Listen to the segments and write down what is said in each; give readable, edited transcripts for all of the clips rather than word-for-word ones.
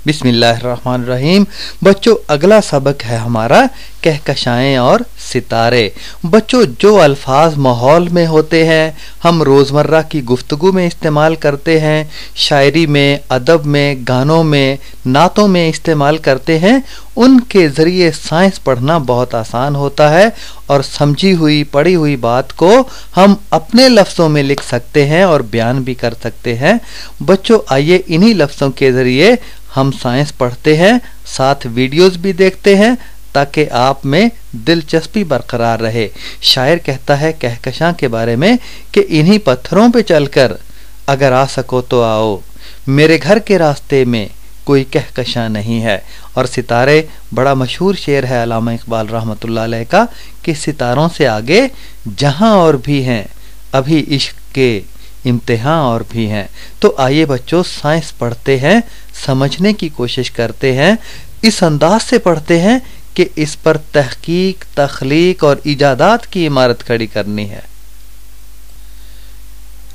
बिस्मिल्लाहिर्रहमानिर्रहीम। बच्चों, अगला सबक है हमारा कहकशाएं और सितारे। बच्चों, जो अल्फाज माहौल में होते हैं, हम रोज़मर्रा की गुफ्तगू में इस्तेमाल करते हैं, शायरी में, अदब में, गानों में, नातों में इस्तेमाल करते हैं, उनके ज़रिए साइंस पढ़ना बहुत आसान होता है और समझी हुई पढ़ी हुई बात को हम अपने लफ्ज़ों में लिख सकते हैं और बयान भी कर सकते हैं। बच्चों, आइए इन्हीं लफ्ज़ों के ज़रिए हम साइंस पढ़ते हैं, साथ वीडियोस भी देखते हैं ताकि आप में दिलचस्पी बरकरार रहे। शायर कहता है कहकशां के बारे में कि इन्हीं पत्थरों पे चलकर अगर आ सको तो आओ, मेरे घर के रास्ते में कोई कहकशां नहीं है। और सितारे बड़ा मशहूर शेर है अल्लामा इकबाल रहमतुल्लाह अलैह का कि सितारों से आगे जहां और भी हैं, अभी इश्क के इम्तिहान और भी हैं। तो आइए बच्चों, साइंस पढ़ते हैं, समझने की कोशिश करते हैं, इस अंदाज से पढ़ते हैं कि इस पर तहकीक, तख्लीक और इजादात की इमारत खड़ी करनी है।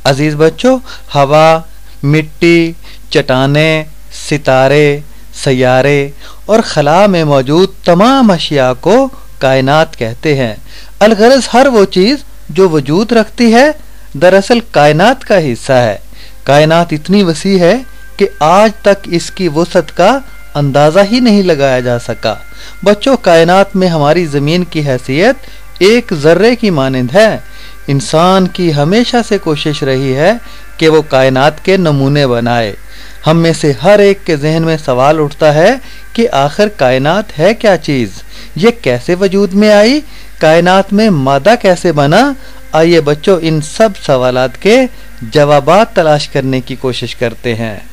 अजीज बच्चों, हवा, मिट्टी, चट्टानें, सितारे, सैयारे और खला में मौजूद तमाम अशिया को कायनात कहते हैं। अलगरज हर वो चीज़ जो वजूद रखती है दरअसल कायनात का हिस्सा है। कायनात इतनी वसी है कि आज तक इसकी वसअत का अंदाज़ा ही नहीं लगाया जा सका। बच्चों, कायनात में हमारी ज़मीन की हैसियत एक ज़र्रे की मानिंद है। इंसान की हमेशा से कोशिश रही है कि वो कायनात के नमूने बनाए। हम में से हर एक के जहन में सवाल उठता है कि आखिर कायनात है क्या चीज़, ये कैसे वजूद में आई, कायनात में मादा कैसे बना। आइए बच्चों, इन सब सवालात के जवाबात तलाश करने की कोशिश करते हैं।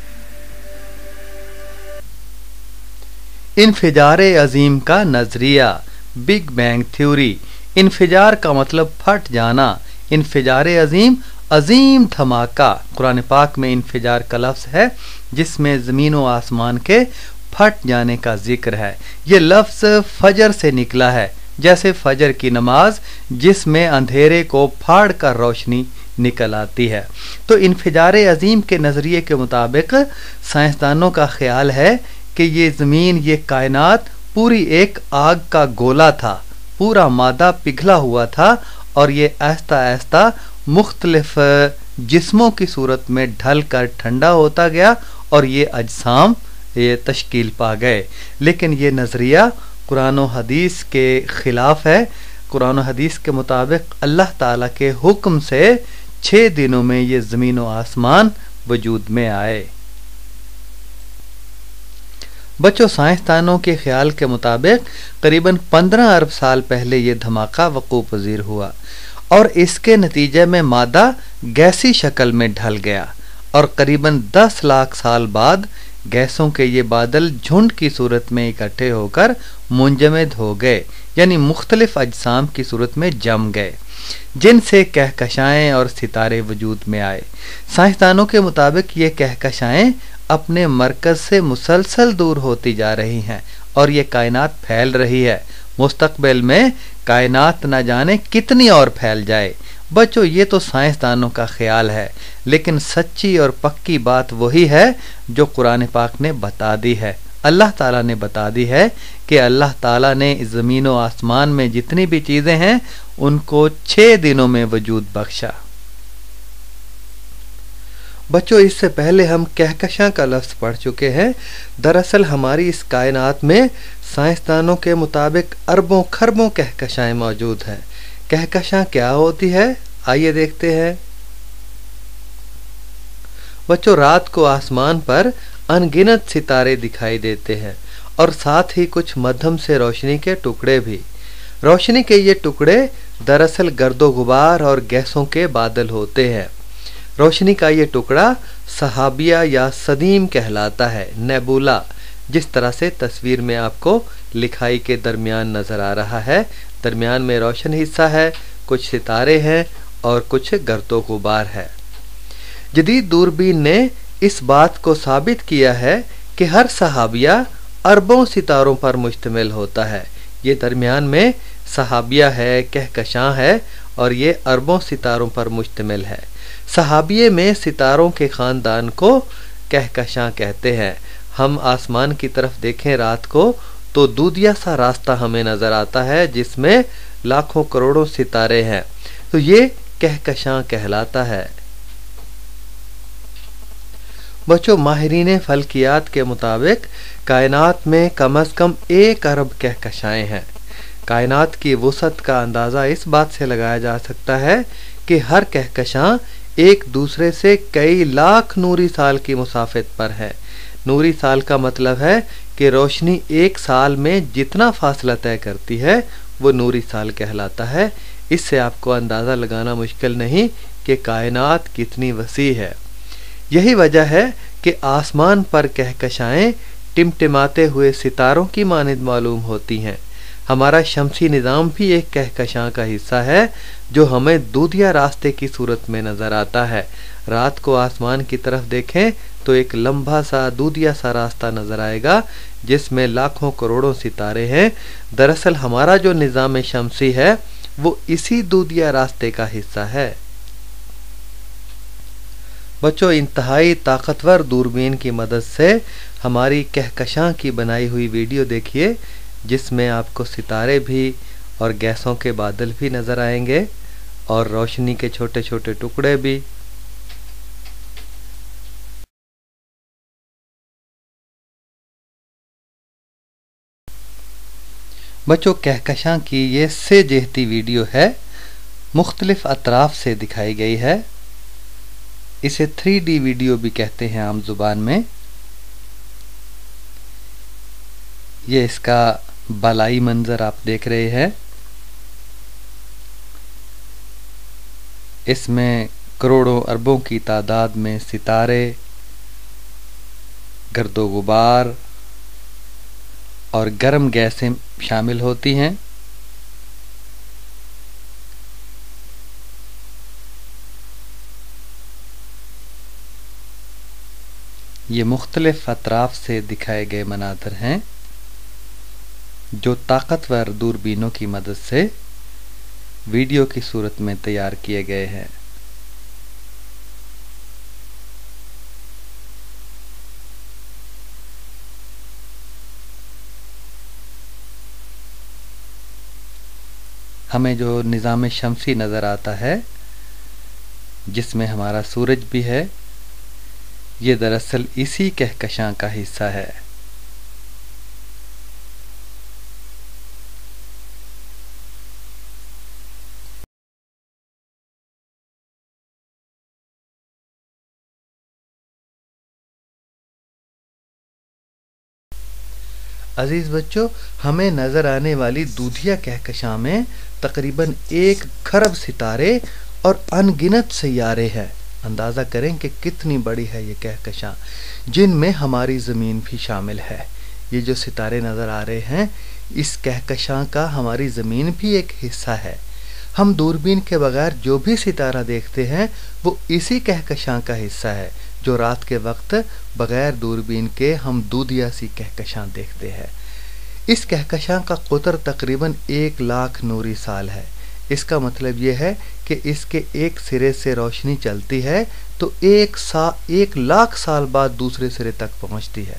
इन्फिजार अजीम का नजरिया, बिग बैंग थ्योरी। इन्फिजार का मतलब फट जाना। इन्फिजार अजीम, अजीम धमाका। कुरान पाक में इन्फिजार का लफ्ज़ है जिसमें ज़मीन व आसमान के फट जाने का जिक्र है। ये लफ्ज़ फजर से निकला है, जैसे फजर की नमाज जिसमें अंधेरे को फाड़ कर रोशनी निकल आती है। तो इन्फिजार अजीम के नज़रिए के मुताबिक साइंसदानों का ख्याल है कि ये ज़मीन, ये कायनात पूरी एक आग का गोला था, पूरा मादा पिघला हुआ था और ये आहिस्ता आहिस्ता मुख्तलिफ जिस्मों की सूरत में ढल कर ठंडा होता गया और ये अजसाम ये तश्कील पा गए। लेकिन ये नज़रिया कुरान व हदीस के ख़िलाफ़ है। कुरान व हदीस के मुताबिक अल्लाह ताला के हुक्म से 6 दिनों में ये ज़मीन व आसमान वजूद में आए। बच्चों, साइंसदानों के ख्याल के मुताबिक करीबन 15 अरब साल पहले ये धमाका वक़ूअ पज़ीर हुआ और इसके नतीजे में मादा गैसी शक्ल में ढल गया और करीबन 10 लाख साल बाद गैसों के ये बादल झुंड की सूरत में इकट्ठे होकर मुंजमद हो गए, यानी मुख्तलिफ अजसाम की सूरत में जम गए, जिनसे कहकशाएं और सितारे वजूद में आए। साइंसदानों के मुताबिक ये कहकशाएं अपने मरकज़ से मुसलसल दूर होती जा रही हैं और ये कायनात फैल रही है। मुस्तक़बिल में कायनात न जाने कितनी और फैल जाए। बच्चों, ये तो साइंसदानों का ख्याल है, लेकिन सच्ची और पक्की बात वही है जो कुरान पाक ने बता दी है। अल्लाह ताला ने बता दी है कि अल्लाह ताला ने ज़मीन व आसमान में जितनी भी चीज़ें हैं उनको 6 दिनों में वजूद बख्शा। बच्चों, इससे पहले हम कहकशां का लफ्ज़ पढ़ चुके हैं। दरअसल हमारी इस कायनात में साइंसदानों के मुताबिक अरबों खरबों कहकशाएं मौजूद हैं। कहकशां क्या होती है, आइए देखते हैं। बच्चों, रात को आसमान पर अनगिनत सितारे दिखाई देते हैं और साथ ही कुछ मध्यम से रोशनी के टुकड़े भी। रोशनी के ये टुकड़े दरअसल गर्दो गुबार और गैसों के बादल होते हैं। रोशनी का ये टुकड़ा सहाबिया या सदीम कहलाता है, नेबुला, जिस तरह से तस्वीर में आपको लिखाई के दरमियान नज़र आ रहा है। दरमियान में रोशन हिस्सा है, कुछ सितारे हैं और कुछ गर्दो गुबार है। जदीद दूरबीन ने इस बात को साबित किया है कि हर सहाबिया अरबों सितारों पर मुश्तमिल होता है। ये दरमियान में सहाबिया है, कहकशां है और ये अरबों सितारों पर मुश्तमिल है। सहाबिये में सितारों के ख़ानदान को कहकशां कहते हैं। ہم آسمان کی طرف دیکھیں رات کو تو دودھیا سا راستہ ہمیں نظر آتا ہے جس میں لاکھوں کروڑوں ستارے ہیں، تو یہ کہکشاں کہلاتا ہے۔ بچوں، ماہرین فلکیات کے مطابق کائنات میں کم از کم 1 ارب کہکشائیں ہیں۔ کائنات کی وسعت کا اندازہ اس بات سے لگایا جا سکتا ہے کہ ہر کہکشاں ایک دوسرے سے کئی لاکھ نوری سال کی مسافت پر ہے۔ نوری سال کا مطلب ہے کہ روشنی 1 سال میں جتنا فاصلہ طے کرتی ہے وہ نوری سال کہلاتا ہے۔ اس سے آپ کو اندازہ لگانا مشکل نہیں کہ کائنات کتنی وسیع ہے۔ یہی وجہ ہے کہ آسمان پر کہکشائیں ٹمٹماتے ہوئے ستاروں کی مانند معلوم ہوتی ہیں۔ ہمارا شمسی نظام بھی ایک کہکشاں کا حصہ ہے جو ہمیں دودھیا راستے کی صورت میں نظر آتا ہے۔ رات کو آسمان کی طرف دیکھیں تو ایک لمبا سا دودھیا سا راستہ نظر آئے گا جس میں لاکھوں کروڑوں ستارے ہیں۔ دراصل ہمارا جو نظام شمسی ہے وہ اسی دودھیا راستے کا حصہ ہے۔ بچوں، انتہائی طاقتور دوربین کی مدد سے ہماری کہکشاں کی بنائی ہوئی ویڈیو دیکھیے جس میں آپ کو ستارے بھی اور گیسوں کے بادل بھی نظر آئیں گے اور روشنی کے چھوٹے چھوٹے ٹکڑے بھی۔ بچوں، کہکشاں کی یہ 3 جہتی ویڈیو ہے، مختلف اطراف سے دکھائی گئی ہے۔ اسے 3D ویڈیو بھی کہتے ہیں عام زبان میں۔ یہ اس کا بالائی منظر آپ دیکھ رہے ہیں۔ اس میں کروڑوں اربوں کی تعداد میں ستارے، گرد و غبار اور گرم گیسیں شامل ہوتی ہیں۔ یہ مختلف اطراف سے دکھائے گئے مناظر ہیں جو طاقتور دوربینوں کی مدد سے ویڈیو کی صورت میں تیار کیے گئے ہیں۔ ہمیں جو نظام شمسی نظر آتا ہے جس میں ہمارا سورج بھی ہے، یہ دراصل اسی کہکشاں کا حصہ ہے۔ عزیز بچوں، ہمیں نظر آنے والی دودھیا کہکشاں میں تقریباً 1 کھرب ستارے اور ان گنت سیارے ہیں۔ اندازہ کریں کہ کتنی بڑی ہے یہ کہکشاں، جن میں ہماری زمین بھی شامل ہے۔ یہ جو ستارے نظر آ رہے ہیں، اس کہکشاں کا ہماری زمین بھی ایک حصہ ہے۔ ہم دوربین کے بغیر جو بھی ستارہ دیکھتے ہیں وہ اسی کہکشاں کا حصہ ہے، جو رات کے وقت بغیر دوربین کے ہم دودھیا سی کہکشاں دیکھتے ہیں۔ اس کہکشاں کا قطر تقریباً 1 لاکھ نوری سال ہے۔ اس کا مطلب یہ ہے کہ اس کے ایک سرے سے روشنی چلتی ہے تو 1 لاکھ سال بعد دوسرے سرے تک پہنچتی ہے،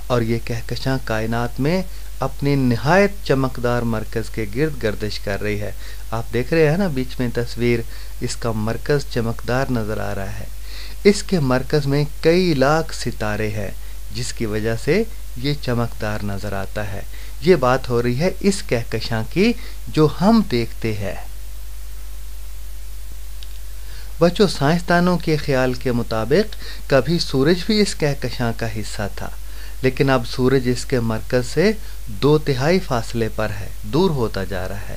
اور یہ کہکشاں کائنات میں اپنی نہایت چمکدار مرکز کے گرد گردش کر رہی ہے۔ آپ دیکھ رہے ہیں نا بیچ میں تصویر، اس کا مرکز چمکدار نظر آ رہا ہے۔ اس کے مرکز میں کئی لاکھ ستارے ہیں جس کی وجہ سے یہ چمکدار نظر آتا ہے۔ یہ بات ہو رہی ہے اس کہکشاں کی جو ہم دیکھتے ہیں۔ بچوں، سائنسدانوں کے خیال کے مطابق کبھی سورج بھی اس کہکشاں کا حصہ تھا، لیکن اب سورج اس کے مرکز سے 2/3 فاصلے پر ہے، دور ہوتا جا رہا ہے،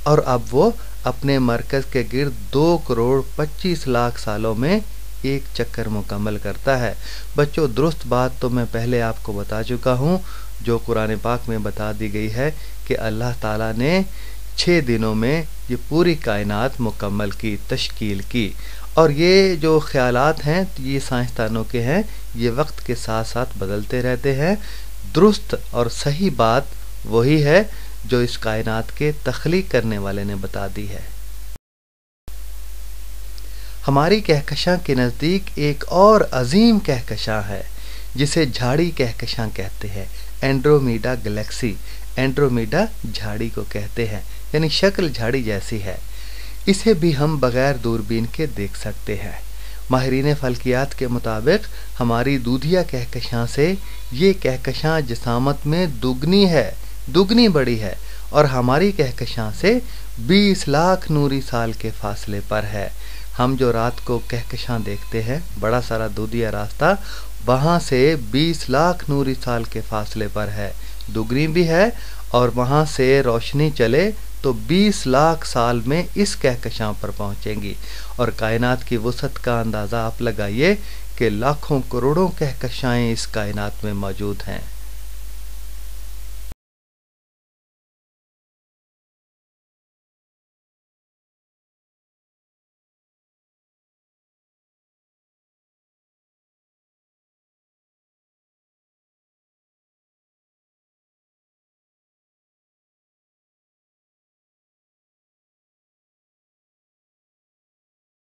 اور اب وہ اپنے مرکز کے گرد 2 کروڑ 25 لاکھ سالوں میں ایک چکر مکمل کرتا ہے۔ بچوں، درست بات تو میں پہلے آپ کو بتا چکا ہوں، جو قرآن پاک میں بتا دی گئی ہے کہ اللہ تعالیٰ نے 6 دنوں میں یہ پوری کائنات مکمل کی، تشکیل کی، اور یہ جو خیالات ہیں یہ سائنسدانوں کے ہیں، یہ وقت کے ساتھ ساتھ بدلتے رہتے ہیں۔ درست اور صحیح بات وہی ہے جو اس کائنات کے تخلیق کرنے والے نے بتا دی ہے۔ ہماری کہکشاں کے نزدیک ایک اور عظیم کہکشاں ہے جسے جھاڑی کہکشاں کہتے ہیں، اینڈرومیڈا گلیکسی۔ اینڈرومیڈا جھاڑی کو کہتے ہیں، یعنی شکل جھاڑی جیسی ہے۔ اسے بھی ہم بغیر دوربین کے دیکھ سکتے ہیں۔ ماہرین فلکیات کے مطابق ہماری دودھیا کہکشاں سے یہ کہکشاں جسامت میں دگنی بڑی ہے اور ہماری کہکشاں سے 20 لاکھ نوری سال کے فاصلے پر ہے۔ ہم جو رات کو کہکشاں دیکھتے ہیں، بڑا سارا دودھیا راستہ وہاں سے 20 لاکھ نوری سال کے فاصلے پر ہے، دگنی بھی ہے، اور وہاں سے روشنی چلے تو 20 لاکھ سال میں اس کہکشاں پر پہنچیں گی، اور کائنات کی وسعت کا اندازہ آپ لگائیے کہ لاکھوں کروڑوں کہکشائیں اس کائنات میں موجود ہیں۔